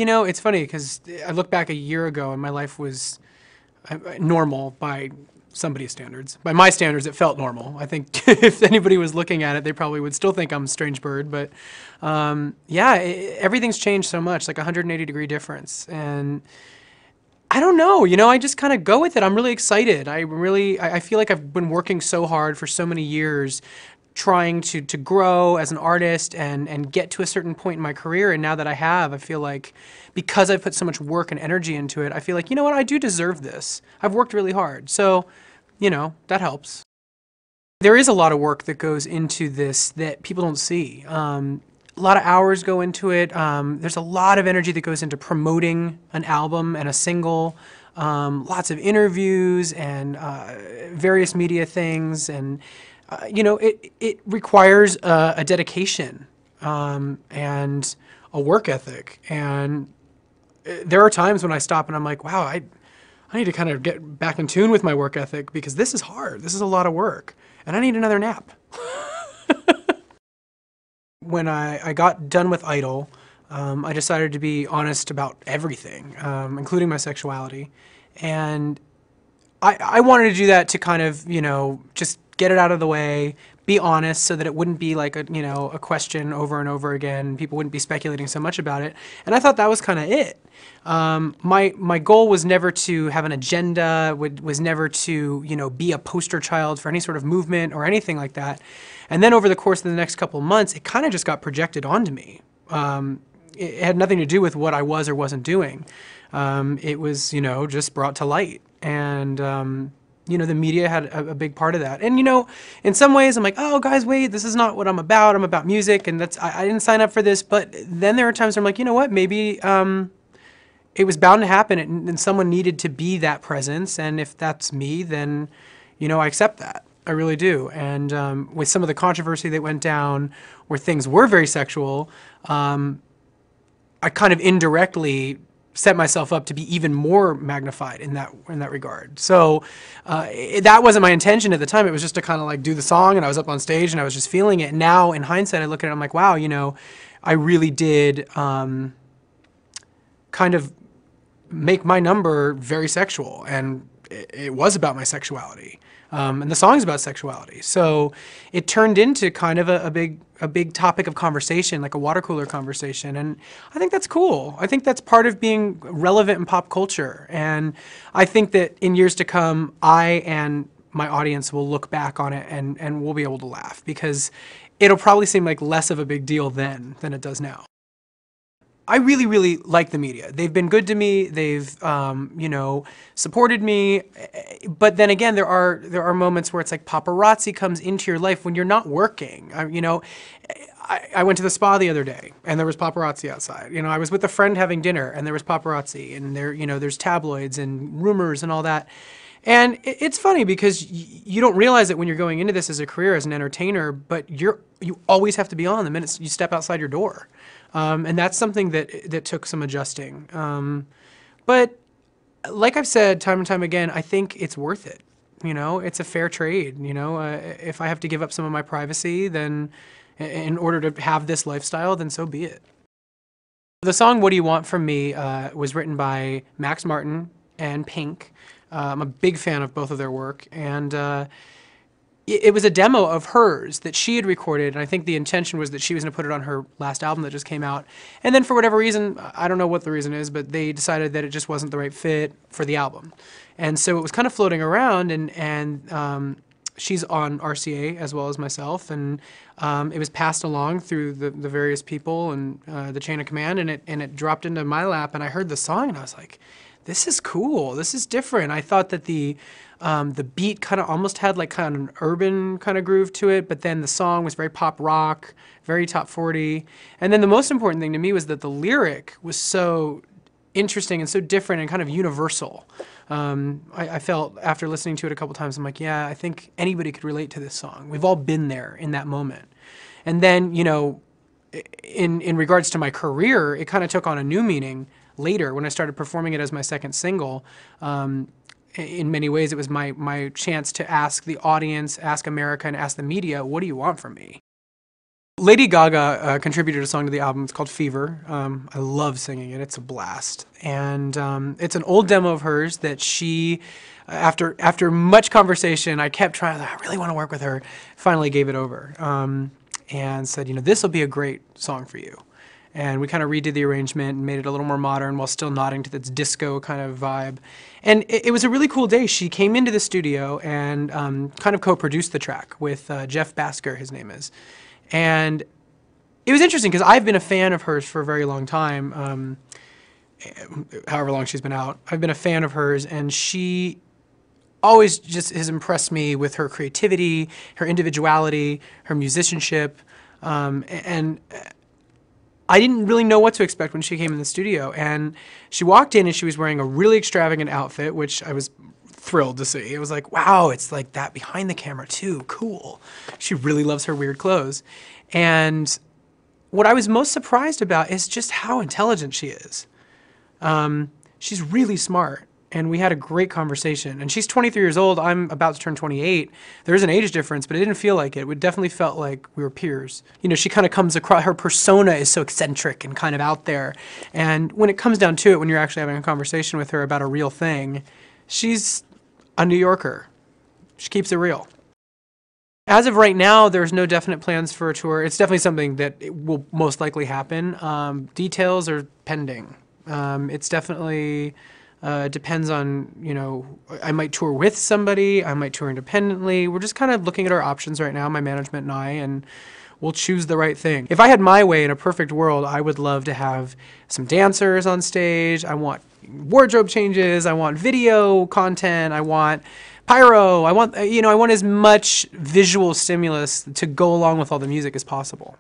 You know, it's funny because I look back a year ago and my life was normal by somebody's standards. By my standards, it felt normal. I think if anybody was looking at it, they probably would still think I'm a strange bird. But yeah, everything's changed so much, like a 180-degree difference. And I don't know, you know, I just kind of go with it. I'm really excited. I feel like I've been working so hard for so many years trying to grow as an artist and get to a certain point in my career. And now that I have, I feel like because I've put so much work and energy into it, I feel like, you know what, I do deserve this. I've worked really hard. So, you know, that helps. There is a lot of work that goes into this that people don't see. A lot of hours go into it. There's a lot of energy that goes into promoting an album and a single. Lots of interviews and various media things, and you know, it requires a dedication and a work ethic. And there are times when I stop and I'm like, wow, I need to kind of get back in tune with my work ethic because this is hard. This is a lot of work, and I need another nap. When I got done with Idol, I decided to be honest about everything, including my sexuality. And I wanted to do that to kind of, you know, just get it out of the way, be honest so that it wouldn't be like a, you know, a question over and over again. People wouldn't be speculating so much about it. And I thought that was kind of it. My goal was never to have an agenda, was never to, you know, be a poster child for any sort of movement or anything like that. And then over the course of the next couple of months, it kind of just got projected onto me. It had nothing to do with what I was or wasn't doing. It was, you know, just brought to light. And, you know, the media had a big part of that. And, you know, in some ways I'm like, oh, guys, wait, this is not what I'm about. I'm about music, and I didn't sign up for this. But then there are times where I'm like, you know what, maybe it was bound to happen, and someone needed to be that presence. And if that's me, then, you know, I accept that. I really do. And with some of the controversy that went down where things were very sexual, I kind of indirectly set myself up to be even more magnified in that regard. So that wasn't my intention at the time. It was just to kind of like do the song, and I was up on stage and I was just feeling it. Now in hindsight, I look at it, I'm like, wow, you know, I really did kind of make my number very sexual, and it was about my sexuality. And the song's about sexuality. So it turned into kind of a big topic of conversation, like a water cooler conversation. And I think that's cool. I think that's part of being relevant in pop culture. And I think that in years to come, I and my audience will look back on it and we'll be able to laugh, because it'll probably seem like less of a big deal then than it does now. I really, really like the media. They've been good to me. They've, you know, supported me. But then again, there are moments where it's like paparazzi comes into your life when you're not working. You know, I went to the spa the other day, and there was paparazzi outside. You know, I was with a friend having dinner, and there was paparazzi, and there, you know, there's tabloids and rumors and all that. And it's funny because you don't realize it when you're going into this as a career, as an entertainer, but you always have to be on the minute you step outside your door. And that's something that took some adjusting. But like I've said time and time again, I think it's worth it. You know, it's a fair trade. You know, if I have to give up some of my privacy, then in order to have this lifestyle, then so be it. The song "What Do You Want From Me" was written by Max Martin and Pink. I'm a big fan of both of their work, and it was a demo of hers that she had recorded, and I think the intention was that she was going to put it on her last album that just came out. And then for whatever reason, I don't know what the reason is, but they decided that it just wasn't the right fit for the album. And so it was kind of floating around, and she's on RCA as well as myself, and it was passed along through the various people and the chain of command, and it dropped into my lap, and I heard the song, and I was like, this is cool. This is different. I thought that the beat kind of almost had like kind of an urban kind of groove to it, but then the song was very pop rock, very top 40. And then the most important thing to me was that the lyric was so interesting and so different and kind of universal. I felt after listening to it a couple times, I'm like, yeah, I think anybody could relate to this song. We've all been there in that moment. And then, you know, in regards to my career, it kind of took on a new meaning later when I started performing it as my second single. In many ways, it was my chance to ask the audience, ask America, and ask the media, what do you want from me? Lady Gaga contributed a song to the album. It's called Fever. I love singing it. It's a blast. And it's an old demo of hers that she, after much conversation, I kept trying, I really want to work with her, finally gave it over and said, you know, this will be a great song for you. And we kind of redid the arrangement and made it a little more modern while still nodding to this disco kind of vibe. And it was a really cool day. She came into the studio and kind of co-produced the track with Jeff Basker, his name is. And it was interesting because I've been a fan of hers for a very long time, however long she's been out. I've been a fan of hers, and she always just has impressed me with her creativity, her individuality, her musicianship, and I didn't really know what to expect when she came in the studio. And she walked in and she was wearing a really extravagant outfit, which I was thrilled to see. It was like, wow, it's like that behind the camera too, cool. She really loves her weird clothes. And what I was most surprised about is just how intelligent she is. She's really smart, and we had a great conversation. And she's 23 years old, I'm about to turn 28. There is an age difference, but it didn't feel like it. It definitely felt like we were peers. You know, she kind of comes across, her persona is so eccentric and kind of out there. And when it comes down to it, when you're actually having a conversation with her about a real thing, she's a New Yorker. She keeps it real. As of right now, there's no definite plans for a tour. It's definitely something that will most likely happen. Details are pending. It's definitely depends on, you know, I might tour with somebody, I might tour independently. We're just kind of looking at our options right now, my management and I, and we'll choose the right thing. If I had my way in a perfect world, I would love to have some dancers on stage. I want wardrobe changes. I want video content. I want pyro. I want, you know, I want as much visual stimulus to go along with all the music as possible.